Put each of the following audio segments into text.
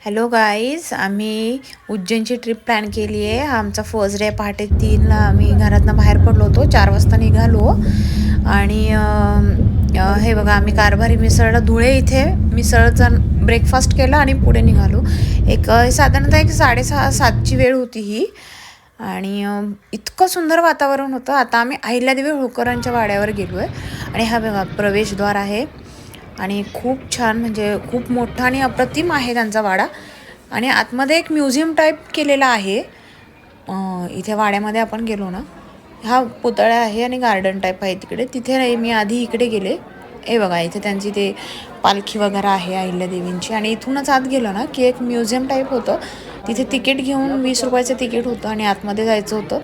Hello guys, आम्ही उज्जैनची trip plan केली आहे. आमचा फर्स्ट डे पहाटे 3ला आम्ही घरातनं बाहेर पडलो होतो. 4 वाजता निघालो आणि हे बघा, आम्ही कारभारी मिसळला धुळे इथे मिसळचा ब्रेकफास्ट केला आणि पुढे निघालो. साधारणतः 6:30-7ची वेळ होती ही. आणि इतकं सुंदर वातावरण होतं. आता आम्ही अहिल्यादेवी होळकरांच्या वाड्यावर गेलो आहे आणि हा बघा प्रवेशद्वार आहे आणि खूप छान, म्हणजे खूप मोठा आणि अप्रतिम आहे त्यांचा वाडा. आणि आतमध्ये एक म्युझियम टाईप केलेला आहे. इथे वाड्यामध्ये आपण गेलो ना, हा पुतळा आहे आणि गार्डन टाईप आहे तिकडे. तिथे नाही, मी आधी इकडे गेले. हे बघा, इथे त्यांची ते पालखी वगैरे आहे अहिल्यादेवींची. आणि इथूनच आत गेलो ना की एक म्युझियम टाईप होतं. तिथे तिकीट घेऊन 20 रुपयाचं तिकीट होतं आणि आतमध्ये जायचं होतं.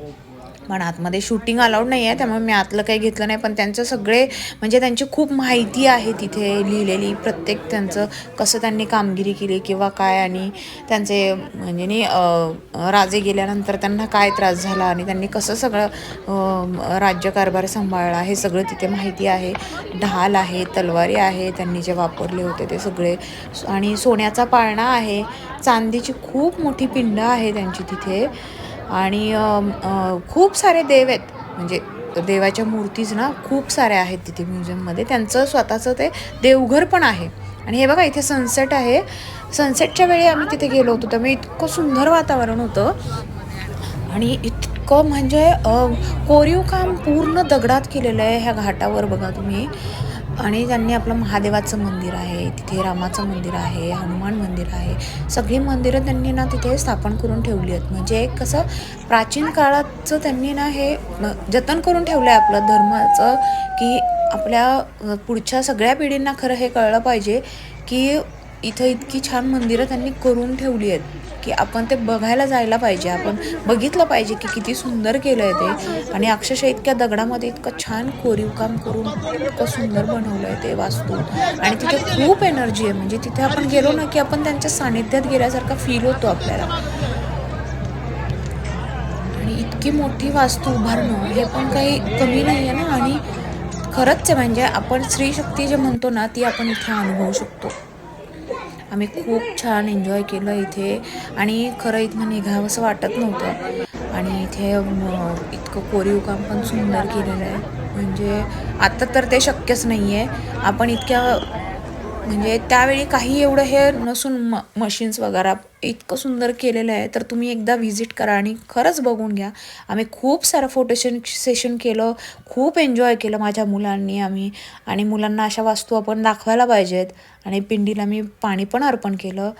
पण आतमध्ये शूटिंग अलाउड नाही आहे, त्यामुळे मी आतलं काही घेतलं नाही. पण त्यांचं सगळे, म्हणजे त्यांची खूप माहिती आहे तिथे लिहिलेली. प्रत्येक त्यांचं कसं त्यांनी कामगिरी केली किंवा काय, आणि त्यांचे म्हणजे राजे गेल्यानंतर त्यांना काय त्रास झाला आणि त्यांनी कसं सगळं राज्यकारभार सांभाळला, हे सगळं तिथे माहिती आहे. ढाल आहे, तलवारी आहे, त्यांनी जे वापरले होते ते सगळे. आणि सोन्याचा पाळणा आहे. चांदीची खूप मोठी पिंड आहे त्यांची तिथे. आणि खूप सारे देव आहेत, म्हणजे देवाच्या मूर्तीज ना खूप साऱ्या आहेत तिथे म्युझियममध्ये. त्यांचं स्वतःचं ते देवघर पण आहे. आणि हे बघा, इथे सनसेट आहे. सनसेटच्या वेळी आम्ही तिथे गेलो होतो, त्यामुळे इतकं सुंदर वातावरण होतं. आणि इतकं म्हणजे कोरीव काम पूर्ण दगडात केलेलं आहे ह्या घाटावर, बघा तुम्ही. आणि त्यांनी आपलं महादेवाचं मंदिर आहे तिथे, रामाचं मंदिर आहे, हनुमान मंदिर आहे. सगळी मंदिरं त्यांनी ना तिथे स्थापन करून ठेवली आहेत. म्हणजे कसं प्राचीन काळाचं त्यांनी ना हे जतन करून ठेवलं आहे आपलं धर्माचं, की आपल्या पुढच्या सगळ्या पिढींना खरं हे कळलं पाहिजे की इथं इतकी छान मंदिरं त्यांनी करून ठेवली आहेत, की आपण ते बघायला जायला पाहिजे. आपण बघितलं पाहिजे की किती सुंदर केलं आहे ते. आणि अक्षरशः इतक्या दगडामध्ये इतकं छान कोरीव काम करून इतकं सुंदर बनवलं आहे ते वास्तू. आणि तिथे खूप एनर्जी आहे, म्हणजे तिथे आपण गेलो ना की आपण त्यांच्या सानिध्यात गेल्यासारखा फील होतो आपल्याला. आणि इतकी मोठी वास्तू उभारणं हे पण काही कमी नाही आहे ना. आणि खरंच आहे, म्हणजे आपण स्त्री शक्ती जे म्हणतो ना, ती आपण इथे अनुभवू शकतो. आम्ही खूप छान एन्जॉय केलं इथे. आणि खरं इथनं निघावंसं वाटत नव्हतं. आणि इथे इतकं कोरीव काम पण सुंदर केलेलं आहे. म्हणजे आता तर ते शक्यच नाही आहे. आपण इतक्या, म्हणजे त्यावेळी काही एवढं हे नसून मशीन्स वगैरे इतकं सुंदर केलेलं आहे. तर तुम्ही एकदा व्हिजिट करा आणि खरंच बघून घ्या. आम्ही खूप सारं सेशन केलं, खूप एन्जॉय केलं माझ्या मुलांनी, आम्ही. आणि मुलांना अशा वास्तू आपण दाखवायला पाहिजेत. आणि पिंडीला मी पाणी पण अर्पण केलं.